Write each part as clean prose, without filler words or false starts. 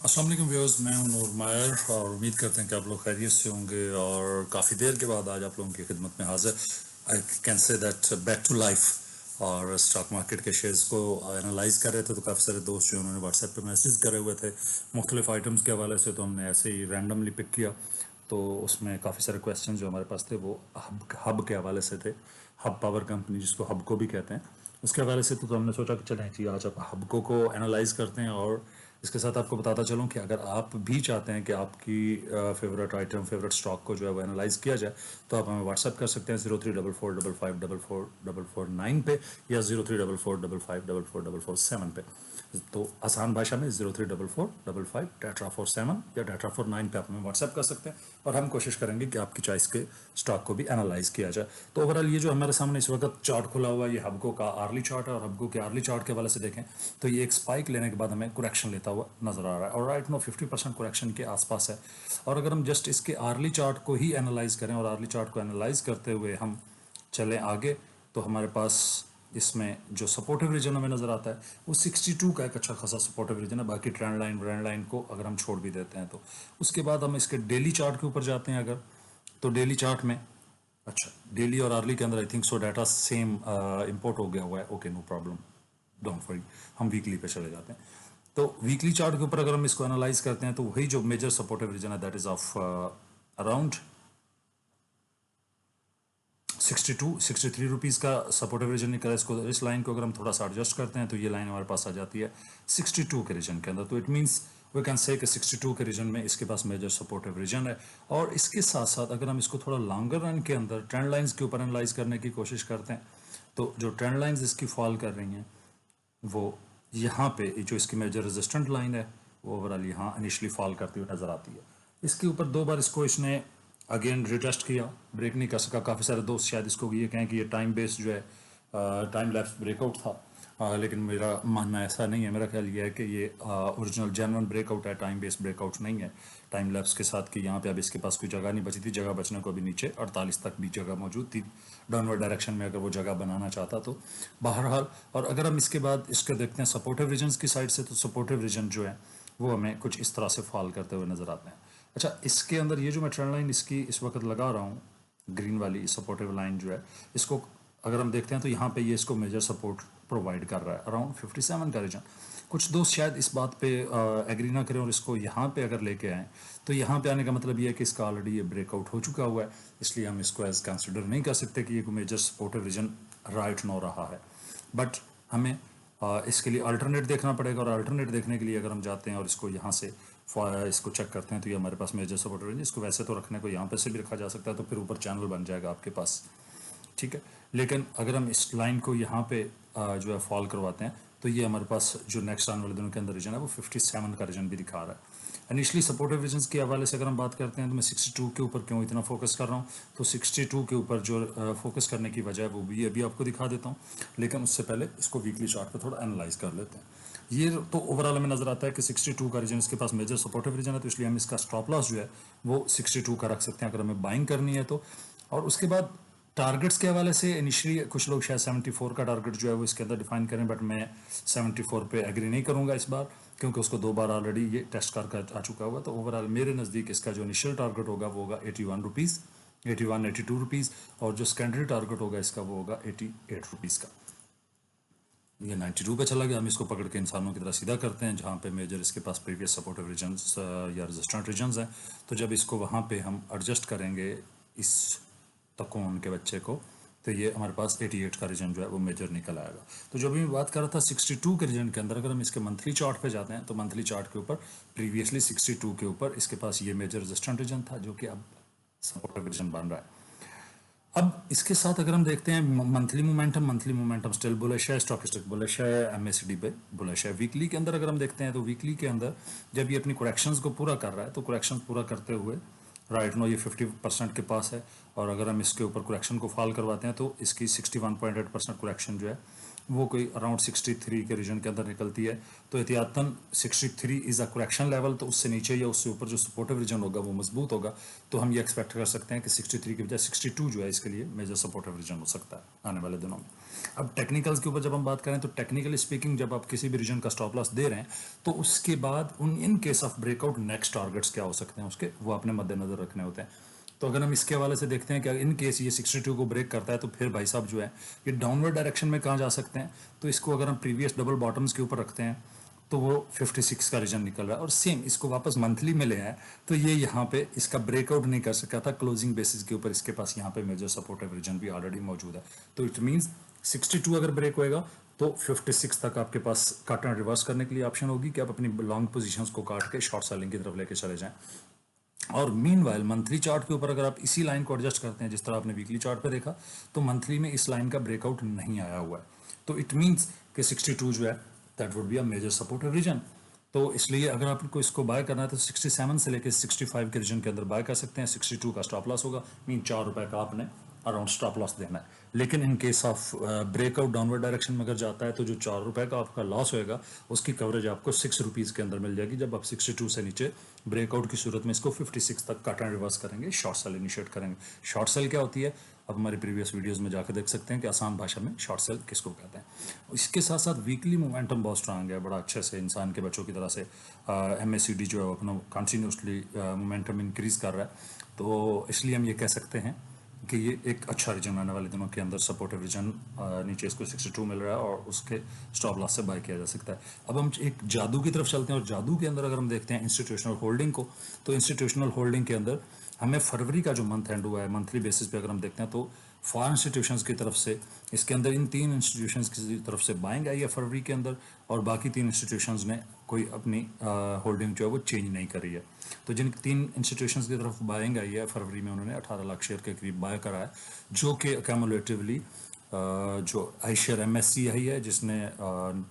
अस्सलाम वालेकुम व्यूअर्स, मैं हूं नूर मायर और उम्मीद करते हैं कि आप लोग खैरियत से होंगे। और काफ़ी देर के बाद आज आप लोगों की खिदमत में हाजिर। I can say that back to life. और स्टॉक मार्केट के शेयर्स को एनालाइज कर रहे थे तो काफ़ी सारे दोस्त जो उन्होंने व्हाट्सएप पे मैसेज करे हुए थे मुख्तलिफ आइटम्स के हवाले से, तो हमने ऐसे ही रैंडमली पिक किया। तो उसमें काफ़ी सारे क्वेश्चन जो हमारे पास थे वो हब के हवाले से थे। हब पावर कंपनी, जिसको हबको भी कहते हैं, उसके हवाले से। तो हमने सोचा कि चलें जी, आज आप हबको को एनालाइज करते हैं। और इसके साथ आपको बताता चलूं कि अगर आप भी चाहते हैं कि आपकी फेवरेट आइटम, फेवरेट स्टॉक को जो है वो एनालाइज किया जाए, तो आप हमें व्हाट्सअप कर सकते हैं 0344554449 पे या 0344554447 पे। तो आसान भाषा में 0344554447 या डाटा49 पे आप हमें व्हाट्सएप कर सकते हैं और हम कोशिश करेंगे कि आपकी चॉइस के स्टॉक को भी एनालाइज किया जाए। तो ओवरऑल ये जो हमारे सामने इस वक्त चार्ट खुला हुआ है, ये हबको का आर्ली चार्ट है। और हबको के आर्ली चार्ट के हवाले से देखें तो ये एक स्पाइक लेने के बाद हमें करेक्शन लेता हुआ नजर आ रहा है और राइट नो 50% करेक्शन के आसपास है। और अगर हम जस्ट इसके आर्ली चार्ट को ही एनालाइज करें और आर्ली चार्ट को एनालाइज करते हुए हम चलें आगे, तो हमारे पास इसमें जो सपोर्टिव रीजन हमें नज़र आता है वो 62 का एक अच्छा खासा सपोर्टिव रीजन है। बाकी ट्रेंड लाइन को अगर हम छोड़ भी देते हैं तो उसके बाद हम इसके डेली चार्ट के ऊपर जाते हैं अगर, तो डेली चार्ट में अच्छा, डेली और आर्ली के अंदर I think so data same import हो गया हुआ है। Okay, no problem, don't worry. हम वीकली पे चले जाते हैं। तो वीकली चार्ट के ऊपर अगर हम इसको एनालाइज करते हैं तो वही जो मेजर सपोर्टिव रीजन है that is of around 63 rupees का सपोर्टिव रीजन निकला। इसको, इस लाइन को अगर हम थोड़ा सा एडजस्ट करते हैं तो ये लाइन हमारे पास आ जाती है 62 के रीजन के अंदर। तो it means we can say कि 62 के रीजन में इसके पास मेजर सपोर्टिव रीजन है। और इसके साथ साथ अगर हम इसको थोड़ा लॉन्गर रन के अंदर ट्रेंड लाइंस के ऊपर एनालाइज करने की कोशिश करते हैं तो जो ट्रेंड लाइंस इसकी फॉल कर रही हैं वो यहाँ पे जो इसकी मेजर रेजिस्टेंट लाइन है वो ओवरऑल यहाँ इनिशियली फॉल करती हुई नजर आती है। इसके ऊपर दो बार इसको इसने अगेन रिटेस्ट किया, ब्रेक नहीं कर सका। काफ़ी सारे दोस्त शायद इसको ये कहें कि ये टाइम बेस्ड जो है टाइम लैप्स ब्रेकआउट था, लेकिन मेरा मानना ऐसा नहीं है। मेरा ख्याल ये है कि ये ओरिजिनल जेन्युइन ब्रेकआउट है, टाइम बेस्ड ब्रेकआउट नहीं है। टाइम लैप्स के साथ कि यहाँ पे अब इसके पास कोई जगह नहीं बची थी, जगह बचने को भी नीचे 48 तक भी जगह मौजूद थी डाउनवर्ड डायरेक्शन में अगर वो जगह बनाना चाहता तो। बहरहाल, और अगर हम इसके बाद इसके देखते हैं सपोर्टिव रीजन्स की साइड से, तो सपोर्टिव रीजन जो है वो हमें कुछ इस तरह से फॉल करते हुए नजर आते हैं। अच्छा, इसके अंदर ये जो मैं ट्रेंड लाइन इसकी इस वक्त लगा रहा हूँ, ग्रीन वाली सपोर्टिव लाइन जो है, इसको अगर हम देखते हैं तो यहाँ पे ये इसको मेजर सपोर्ट प्रोवाइड कर रहा है अराउंड 57 का रीजन। कुछ दोस्त शायद इस बात पे एग्री ना करें और इसको यहाँ पे अगर लेके आएँ, तो यहाँ पे आने का मतलब ये है कि इसका ऑलरेडी ये ब्रेकआउट हो चुका हुआ है, इसलिए हम इसको एज कंसिडर नहीं कर सकते कि ये कोई major supportive reason right now रहा है। बट हमें इसके लिए अल्टरनेट देखना पड़ेगा और अल्टरनेट देखने के लिए अगर हम जाते हैं और इसको यहाँ से इसको चेक करते हैं तो ये हमारे पास मेजर सपोर्टिव रीजन। इसको वैसे तो रखने को यहाँ पे से भी रखा जा सकता है, तो फिर ऊपर चैनल बन जाएगा आपके पास, ठीक है। लेकिन अगर हम इस लाइन को यहाँ पे जो है फॉल करवाते हैं तो ये हमारे पास जो नेक्स्ट आने वाले दिनों के अंदर रीजन है वो 57 का रीजन भी दिखा रहा है। इनिशियली सपोर्टिव रीजन के हवाले से अगर हम बात करते हैं तो मैं 62 के ऊपर क्यों इतना फोकस कर रहा हूँ, तो 62 के ऊपर जो फोकस करने की वजह है वो भी अभी आपको दिखा देता हूँ। लेकिन उससे पहले इसको वीकली चार्ट पर थोड़ा एनालाइज कर लेते हैं। ये तो ओवरऑल हमें नजर आता है कि 62 का रीजन इसके पास मेजर सपोर्टिव रीजन है, तो इसलिए हम इसका स्टॉप लॉस जो है वो 62 का रख सकते हैं अगर हमें बाइंग करनी है तो। और उसके बाद टारगेट्स के हवाले से इनिशियली कुछ लोग शायद 74 का टारगेट जो है वो इसके अंदर डिफाइन करें, बट मैं 74 पे एग्री नहीं करूंगा इस बार, क्योंकि उसको दो बार ऑलरेडी ये टेस्ट कर आ चुका हुआ। तो ओवरऑल मेरे नज़दीक इसका जो इनिशियल टारगेट होगा वो होगा 81 रुपीज़, 82 रुपीज़। और जो सेकेंडरी टारगेट होगा इसका वो होगा 88 रुपीज़ का। ये 92 पे चला गया, हम इसको पकड़ के इंसानों की तरह सीधा करते हैं जहाँ पे मेजर इसके पास प्रीवियस सपोर्टिव रीजन्स या रेजिस्टेंट रीजन्स हैं। तो जब इसको वहाँ पे हम एडजस्ट करेंगे इस तकोन के बच्चे को, तो ये हमारे पास 88 का रीजन जो है वो मेजर निकल आएगा। तो जो भी मैं बात कर रहा था 62 के रीजन के अंदर, अगर हम इसके मंथली चार्ट पे जाते हैं तो मंथली चार्ट के ऊपर प्रीवियसली 62 के ऊपर इसके पास ये मेजर रेजिस्टेंट रीजन था जो कि अब सपोर्टिव रीजन बन रहा है। अब इसके साथ अगर हम देखते हैं मंथली मोमेंटम स्टिल बुलिश है, स्टॉकिस्टिक बुलिश है, एमएसडी पे बुलिश है। वीकली के अंदर अगर हम देखते हैं तो वीकली के अंदर जब ये अपनी करेक्शंस को पूरा कर रहा है तो करेक्शन पूरा करते हुए राइट नो ये 50% के पास है। और अगर हम इसके ऊपर करेक्शन को फॉल करवाते हैं तो इसकी 61.8% करेक्शन जो है वो कोई अराउंड 63 के रीजन के अंदर निकलती है। तो एहतियातन 63 इज़ अ करेक्शन लेवल, तो उससे नीचे या उससे ऊपर जो सपोर्टिव रीजन होगा वो मजबूत होगा। तो हम ये एक्सपेक्ट कर सकते हैं कि 63 की बजाय 62 जो है इसके लिए मेजर सपोर्टिव रीजन हो सकता है आने वाले दिनों में। अब टेक्निकल्स के ऊपर जब हम बात करें तो टेक्निकली स्पीकिंग जब आप किसी भी रीजन का स्टॉप लॉस दे रहे हैं तो उसके बाद in case of breakout next targets क्या हो सकते हैं उसके, वो अपने मद्देनजर रखने होते हैं। तो अगर हम इसके हवाले से देखते हैं कि इन केस ये 62 को ब्रेक करता है तो फिर भाई साहब जो है ये डाउनवर्ड डायरेक्शन में कहाँ जा सकते हैं। तो इसको अगर हम प्रीवियस डबल बॉटम्स के ऊपर रखते हैं तो वो 56 का रीजन निकल रहा है, और सेम इसको वापस मंथली में ले आए तो ये यहाँ पे इसका ब्रेकआउट नहीं कर सका था क्लोजिंग बेसिस के ऊपर, इसके पास यहाँ पे मेजर सपोर्टिव रीजन भी ऑलरेडी मौजूद है। तो इट मीन्स 62 अगर ब्रेक होएगा तो 56 तक आपके पास काट एंड रिवर्स करने के लिए ऑप्शन होगी कि आप अपनी लॉन्ग पोजीशंस को काट के शॉर्ट सेलिंग की तरफ लेके चले जाएं। और मीनवाइल मंथली चार्ट के ऊपर अगर आप इसी लाइन को एडजस्ट करते हैं जिस तरह आपने वीकली चार्ट पे देखा, तो मंथली में इस लाइन का ब्रेकआउट नहीं आया हुआ है। तो इट मीन्स कि 62 जो है that would be a major supportive reason. तो इसलिए अगर आपको इसको बाय करना है तो 67 से लेकर 65 के रीजन के अंदर बाय कर सकते हैं। 62 का स्टॉप लॉस होगा, मीन ₹4 का आपने अराउंड स्टॉप लॉस देना है। लेकिन in case of breakout downward direction में अगर जाता है तो जो ₹4 का आपका लॉस होएगा उसकी कवरेज आपको ₹6 के अंदर मिल जाएगी जब आप 62 से नीचे ब्रेकआउट की सूरत में इसको 56 तक कट एंड रिवर्स करेंगे, शॉर्ट सेल इनिशिएट करेंगे। शॉर्ट सेल क्या होती है अब हमारी प्रीवियस वीडियोस में जाकर देख सकते हैं कि आसान भाषा में शॉर्ट सेल किसको कहते हैं। इसके साथ साथ वीकली मोमेंटम बहुत स्ट्रांग है, बड़ा अच्छे से इंसान के बच्चों की तरह से MACD जो है अपना कंटिन्यूसली मोमेंटम इंक्रीज कर रहा है। तो इसलिए हम ये कह सकते हैं कि ये एक अच्छा रीजन आने वाले दिनों के अंदर सपोर्टिव रीजन नीचे इसको 62 मिल रहा है और उसके स्टॉप लॉस से बाय किया जा सकता है। अब हम एक जादू की तरफ चलते हैं, और जादू के अंदर अगर हम देखते हैं इंस्टीट्यूशनल होल्डिंग को, तो इंस्टीट्यूशनल होल्डिंग के अंदर हमें फरवरी का जो मंथ एंड हुआ है मंथली बेसिस पे अगर हम देखते हैं तो फॉरेन इंस्टीट्यूशंस की तरफ से इसके अंदर इन 3 इंस्टीट्यूशंस की तरफ से बाइंग आई है फरवरी के अंदर, और बाकी 3 इंस्टीट्यूशंस ने कोई अपनी होल्डिंग जो है वो चेंज नहीं करी है। तो जिन 3 इंस्टीट्यूशंस की तरफ बाइंग आई है फरवरी में उन्होंने 18 लाख शेयर के करीब बाय करा है, जो कि कैमुलेटिवली जो आई शेयर MSCI है जिसने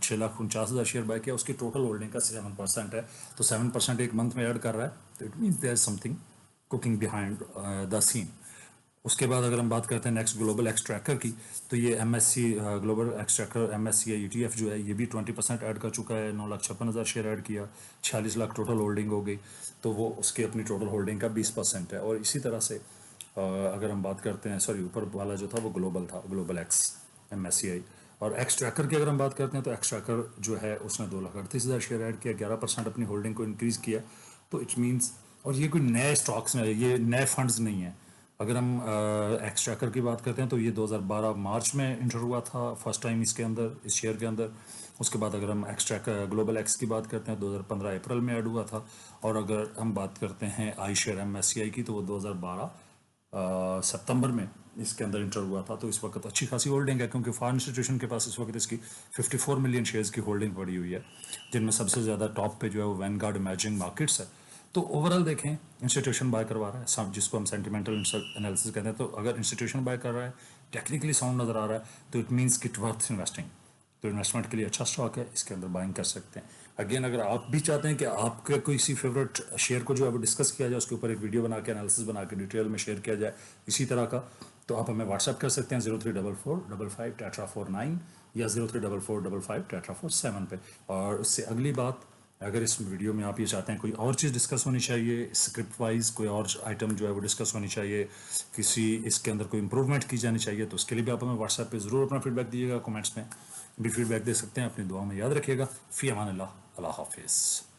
6,49,000 शेयर बाय किया उसकी टोटल होल्डिंग का 7% है। तो 7% एक मंथ में ऐड कर रहा है, तो it means there is something cooking behind the scene. उसके बाद अगर हम बात करते हैं नेक्स्ट ग्लोबल एक्स ट्रैकर की, तो ये MSC global x tracker MSCI ETF जो है ये भी 20% ऐड कर चुका है, 9,56,000 शेयर ऐड किया, 46 लाख टोटल होल्डिंग हो गई। तो वो उसकी अपनी टोटल होल्डिंग का 20% है। और इसी तरह से अगर हम बात करते हैं ऊपर वाला जो था वो ग्लोबल था, ग्लोबल एक्स MSCI। और एक्स ट्रैकर की अगर हम बात करते हैं तो एक्स ट्रैकर जो है उसने 2,38,000 शेयर ऐड किया, 11% अपनी होल्डिंग को इंक्रीज़ किया। तो इट मीन्स, और ये कोई नए स्टॉक्स में, ये नए फंड्स नहीं है। अगर हम एक्स ट्रैकर की बात करते हैं तो ये 2012 मार्च में इंटर हुआ था फर्स्ट टाइम इसके अंदर, इस शेयर के अंदर। उसके बाद अगर हम एक्स ट्रैकर ग्लोबल एक्स की बात करते हैं 2015 अप्रैल में ऐड हुआ था। और अगर हम बात करते हैं आई शेयर MSCI की तो वो 2012 सितंबर में इसके अंदर इंटर हुआ था। तो इस वक्त अच्छी खासी होल्डिंग है क्योंकि फॉरेन इंस्टीट्यूशन के पास इस वक्त इसकी 54 मिलियन शेयर्स की होल्डिंग पड़ी हुई है, जिनमें सबसे ज़्यादा टॉप पे जो है वो वैनगार्ड इमर्जिंग मार्केट्स है। तो ओवरऑल देखें इंस्टीट्यूशन बाय करवा रहा है सब, जिसको हम सेंटिमेंटल एनालिसिस कहते हैं। तो अगर इंस्टीट्यूशन बाय कर रहा है, टेक्निकली साउंड नज़र आ रहा है, तो इट मीन्स कि इट वर्थ इन्वेस्टिंग। तो इन्वेस्टमेंट के लिए अच्छा स्टॉक है, इसके अंदर बाइंग कर सकते हैं। अगेन अगर आप भी चाहते हैं कि आपके कोई सी फेवरेट शेयर को जो है वो डिस्कस किया जाए, उसके ऊपर एक वीडियो बना के एनालिसिस बना के डिटेल में शेयर किया जाए इसी तरह का, तो आप हमें व्हाट्सएप कर सकते हैं 034455 या 034455 पे। और उससे अगली बात, अगर इस वीडियो में आप ये चाहते हैं कोई और चीज़ डिस्कस होनी चाहिए, स्क्रिप्ट वाइज कोई और आइटम जो है वो डिस्कस होनी चाहिए, किसी इसके अंदर कोई इंप्रूवमेंट की जानी चाहिए, तो उसके लिए भी आप हमें व्हाट्सएप पे ज़रूर अपना फीडबैक दीजिएगा। कमेंट्स में भी फीडबैक दे सकते हैं। अपनी दुआ में याद रखिएगा। फ़ी अमान अल्लाह, अल्लाह हाफिज़।